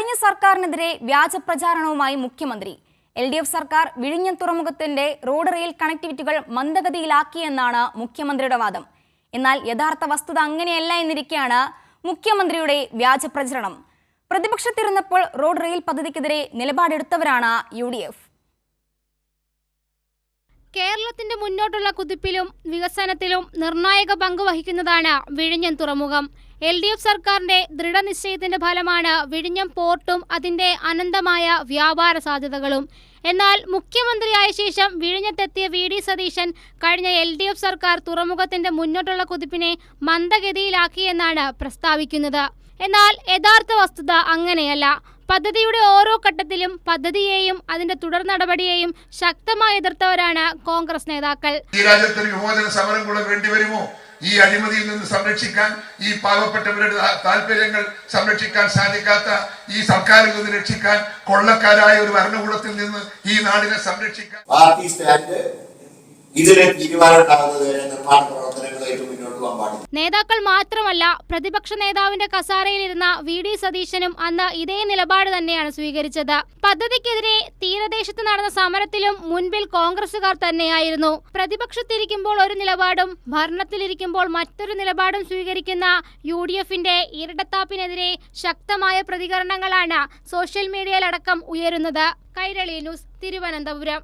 കഴിഞ്ഞ സർക്കാരിനെതിരെ വ്യാജ പ്രചാരണവുമായി മുഖ്യമന്ത്രി. LDF സർക്കാർ വിഴിഞ്ഞം തുറമുഖത്തിന്റെ റോഡ് റെയിൽ കണക്ടിവിറ്റികൾ മന്ദഗതിയിലാക്കിയെന്നാണ് മുഖ്യമന്ത്രിയുടെ വാദം. എന്നാൽ യഥാർത്ഥ വസ്തുത അങ്ങനെയല്ല എന്നിരിക്കെയാണ് മുഖ്യമന്ത്രിയുടെ വ്യാജ പ്രചരണം. പ്രതിപക്ഷത്തിരുന്നപ്പോൾ റോഡ് റെയിൽ പദ്ധതിക്കെതിരെ നിലപാടെടുത്തവരാണ് UDF. കേരളത്തിന്റെ മുന്നോട്ടുള്ള കുതിപ്പിലും വികസനത്തിലും നിർണായക പങ്ക് വഹിക്കുന്നതാണ് വിഴിഞ്ഞം തുറമുഖം. LDF സർക്കാരിന്റെ ദൃഢനിശ്ചയത്തിന്റെ ഫലമാണ് വിഴിഞ്ഞം പോർട്ടും അതിന്റെ അനന്തമായ വ്യാപാര സാധ്യതകളും. എന്നാൽ മുഖ്യമന്ത്രിയായ ശേഷം വിഴിഞ്ഞത്തെത്തിയ VD സതീശൻ കഴിഞ്ഞ LDF സർക്കാർ തുറമുഖത്തിന്റെ മുന്നോട്ടുള്ള കുതിപ്പിനെ മന്ദഗതിയിലാക്കിയെന്നാണ് പ്രസ്താവിക്കുന്നത്. എന്നാൽ യഥാർത്ഥ വസ്തുത അങ്ങനെയല്ല. പദ്ധതിയുടെ ഓരോ ഘട്ടത്തിലും പദ്ധതിയെയും അതിന്റെ തുടർ നടപടിയെയും ശക്തമായി എതിർത്തവരാണ് കോൺഗ്രസ് നേതാക്കൾ. ഈ രാജ്യത്തിന് വിമോചന സമരം കൂടെ വേണ്ടിവരുമോ? ഈ അഴിമതിയിൽ നിന്ന് സംരക്ഷിക്കാൻ, ഈ പാവപ്പെട്ടവരുടെ താല്പര്യങ്ങൾ സംരക്ഷിക്കാൻ സാധിക്കാത്ത ഈ സർക്കാരിൽ നിന്ന് രക്ഷിക്കാൻ, കൊള്ളക്കാരായ ഒരു ഭരണകൂടത്തിൽ നിന്ന് ഈ നാടിനെ സംരക്ഷിക്കാൻ പാർട്ടി സ്റ്റാൻഡ് ഇതിലെ തീരുമാനമുണ്ടാകുന്നതുവരെ നിർമ്മാണ പ്രവർത്തനങ്ങളായിട്ട് മുന്നോട്ട് പോകാൻ പാടില്ല. നേതാക്കൾ മാത്രമല്ല, പ്രതിപക്ഷ നേതാവിന്റെ കസാരയിലിരുന്ന VD സതീശനും അന്ന് ഇതേ നിലപാട് തന്നെയാണ് സ്വീകരിച്ചത്. പദ്ധതിക്കെതിരെ തീരദേശത്ത് നടന്ന സമരത്തിലും മുൻപിൽ കോൺഗ്രസുകാർ തന്നെയായിരുന്നു. പ്രതിപക്ഷത്തിരിക്കുമ്പോൾ ഒരു നിലപാടും ഭരണത്തിലിരിക്കുമ്പോൾ മറ്റൊരു നിലപാടും സ്വീകരിക്കുന്ന UDFന്റെ ഇരട്ടത്താപ്പിനെതിരെ ശക്തമായ പ്രതികരണങ്ങളാണ് സോഷ്യൽ മീഡിയയിലടക്കം ഉയരുന്നത്. കൈരളി ന്യൂസ്, തിരുവനന്തപുരം.